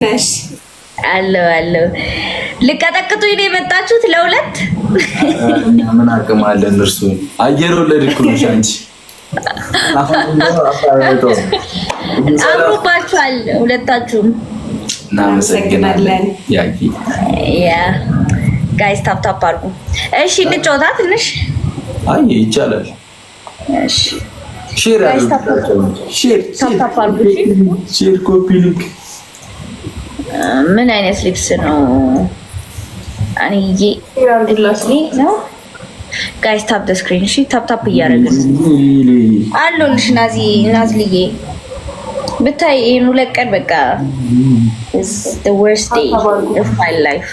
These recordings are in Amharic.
ነሽ አሎ ልቀጠቅጡኝ ነው የመጣችሁት ለሁለት? ምን አቅም አለን? እርሱ አየር ወለድ እኮ ነሽ አንቺ። አምሮባችኋል ሁለታችሁም። እናመሰግናለን። ያ ጋይስ ታፕ አድርጉ። እሺ እንጫወታ ትንሽ። አይ ይቻላል። እሺ ሼር ታፕ አድርጉ። ሼር ኮፒ ሊንክ። ምን አይነት ልብስ ነው? አንዬ ነው ጋይስ ታፕ ደ ስክሪን። እሺ ታፕ እያደረግን አለሁልሽ። ናዝልዬ ብታይ ይሄን ሁለት ቀን በቃ is the worst day of my life.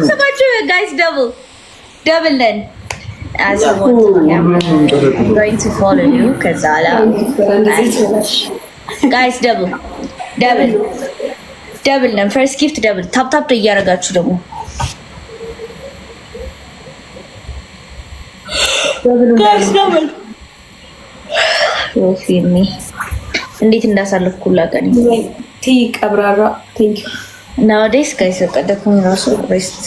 ሰባችሁ ጋይስ double then as you want. I'm going to follow you ከዛላ ጋይስ double then first gift double ታፕ እያደረጋችሁ ደግሞ ጋይስ double ፊልሚ እንዴት እንዳሳለፍኩላ ቀን ቀብራራ ቴንክ ዩ nowadays guys ተቀደኩኝ ራሱ ሬስት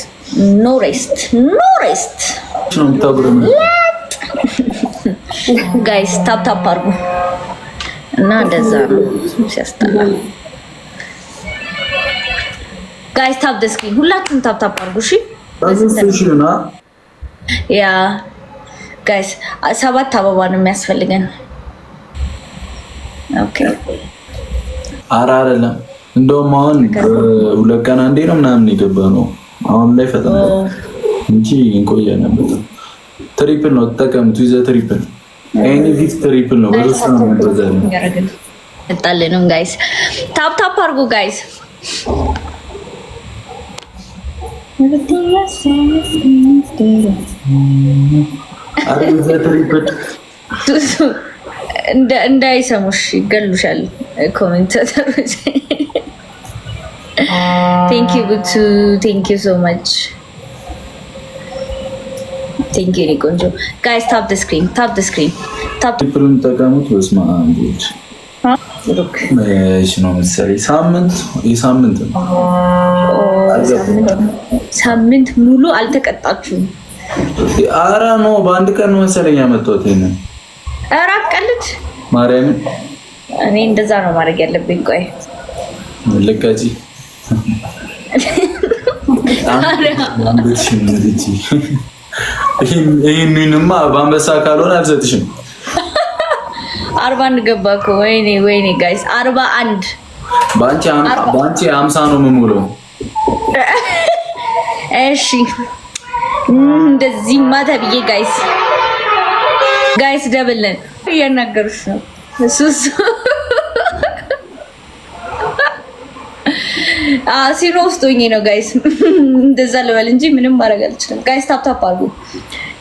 ጋይስ ታፕ አድርጉ እና እንደዛ ነው ሲያስጠላ። ጋይስ ታፕ ደ ስክሪን ሁላችሁም ታፕ አድርጉ። እሺ ያ ጋይስ 7 አበባ ነው የሚያስፈልገን። ኦኬ ኧረ አይደለም እንደውም አሁን ሁለት ቀን አንዴ ነው ምናምን የገባ ነው። አሁን ላይ ፈጠነ እንጂ እንቆያለን። በጣም ትሪፕል ነው ተጠቀምቱ። ይዘ ትሪፕል ኤኒ ጊፍት ትሪፕል ነው። በሩስ ነው በዛኝ እንጣለንም ጋይስ ታፕ አድርጉ ጋይስ። አረ ይዘ ትሪፕል እንዳይሰሙሽ ይገሉሻል ኮሜንታተሮች። ቴንክ ዩ ጉቱ ቴንክ ዩ ሶ ማች ቴንክ ዩ ቆንጆ ጋይስ ታፕ ደ ስክሪን ትሪፕልን ተጠቀሙት። በስመ አብ ሩክ እሺ ነው መሰለኝ ሳምንት ነው ሳምንት ሙሉ አልተቀጣችሁም? ኧረ ነው በአንድ ቀን ነው መሰለኝ ያመጣሁት ይሄንን። ኧረ አቀልድ ማርያምን እኔ እንደዛ ነው ማድረግ ያለብኝ። ቆይ ልቀጪ ይሄንንማ በአንበሳ ካልሆነ አልሰጥሽም። 41 ገባ እኮ ወይኔ ጋይስ 41 ባንቺ 50 ነው የምሞላው። እሺ እንደዚህማ ተብዬ ጋይስ ደብልን እያናገሩሽ ነው። እሱስ ሲኖ ውስጥ ሆኜ ነው ጋይስ እንደዛ ልበል እንጂ ምንም ማድረግ አልችልም። ጋይስ ታፕ አድርጉ።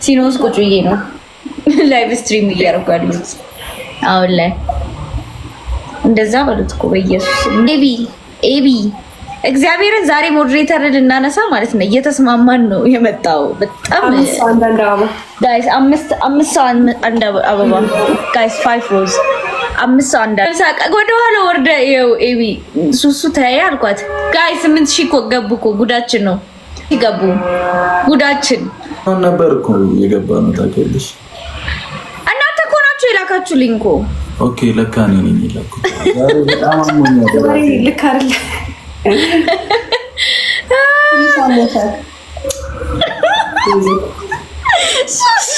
ሲኖ ውስጥ ቁጭ ብዬ ነው ላይቭ ስትሪም እያደረኩ ያሉት አሁን ላይ። እንደዛ በሉት እኮ በኢየሱስ ኤቢ እግዚአብሔርን ዛሬ ሞዴሬተርን እናነሳ ማለት ነው። እየተስማማን ነው የመጣው። በጣም ጋይስ 5 ሰው አንድ አበባ ጋይስ 5 ሮዝ 5 ሰው አንድ ወደ ኋላ ወርደ ይኸው ኤቢ ሱሱ ተያየ አልኳት። ጋይስ 8000 እኮ ገቡ እኮ ጉዳችን ነው ይገቡ ጉዳችን ነበር እኮ የገባ ነው ታውቂያለሽ። እናንተ እኮ ናችሁ የላካችሁልኝ እኮ። ኦኬ ለካ እኔ ነኝ የላኩት። ዛሬ በጣም አሞኛል። ልክ አይደል? ሱሱ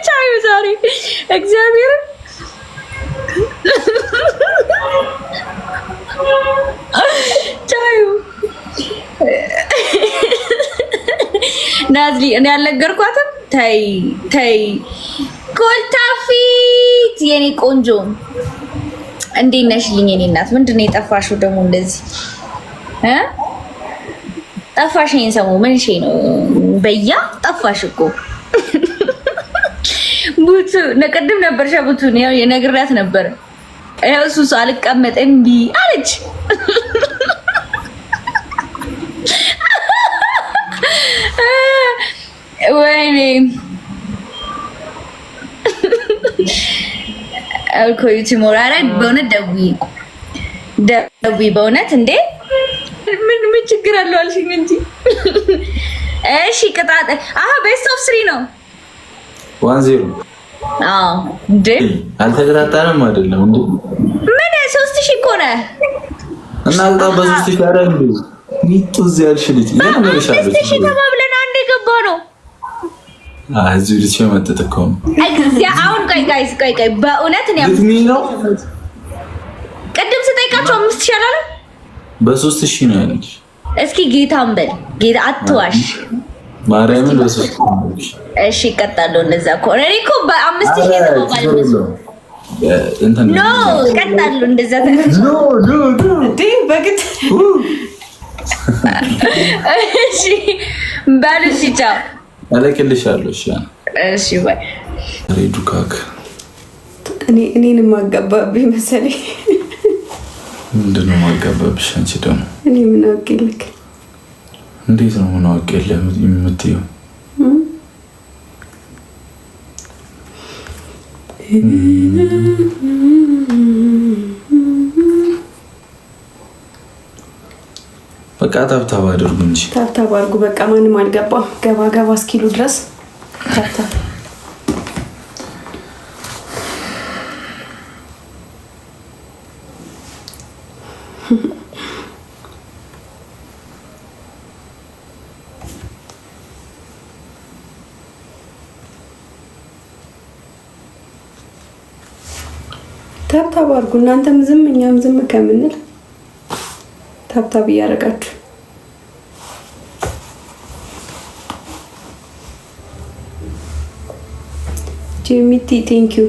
ቻዩ ዛሬ እግዚአብሔር ቻዩ ናዝሊ እኔ ያልነገርኳትም ተይ ኮልታፊት የኔ ቆንጆ እንዴት ነሽልኝ የኔ እናት? ምንድን ነው የጠፋሽው ደግሞ እንደዚህ ጠፋሽ? ይሄን ሰሞኑን ምን እሺ ነው በያ ጠፋሽ እኮ ቡቱ ነቀድም ነበርሻ ቡቱ ነው የነግራት ነበር። ያው ሱሱ አልቀመጥ እምቢ አለች። ወይኔ አልኮ ዩቲሞራ ላይ በእውነት ደውዬ ደዊ በእውነት እንዴ ምን ችግር አለው አልሽኝ እንጂ። እሺ ቅጣት ቤስት ኦፍ 3 ነው 1-0። አዎ እንዴ አልተቀጣጣንም አይደለም እንዴ? ምን 3000 እኮ ነው እና በ3000 ጋር እንዴ ሚጡ እዚህ ያልሽ ልጅ ያመረሻለች። 3000 ተባብለን አንድ የገባ ነው። እዚህ ልጅ መጥተህ እኮ ነው። አሁን ቆይ ጋይስ ቆይ በእውነት ነው ቅድም ስጠይቃቸው 5000 አላለ በ3000 ነው ያለች። እስኪ ጌታን በል ጌታ አትዋሽ ማርያምን በ3000። እሺ እቀጣለሁ። እንደዛ እኮ እኔ እኮ በ5000 ተባባል ኖ እቀጣለሁ። እንደዛ በግድ እሺ ባልሽ ቻው አለቅልሻለሁ። እሺ ባይ ሬዱካክ እኔን ማጋባብኝ መሰለኝ። ምንድን ነው ማጋባብሽ? አንቺ ደግሞ እኔ ምን አውቄልክ? እንዴት ነው ምን አውቄልህ የምትይው? በቃ ታብታብ አድርጉ እንጂ ታብታብ አድርጉ። በቃ ማንም አልገባም። ገባ እስኪሉ ድረስ ታብታብ ታብታብ አድርጉ። እናንተም ዝም እኛም ዝም ከምንል ታብታብ እያደረጋችሁ ጂሚቲ ቴንክ ዩ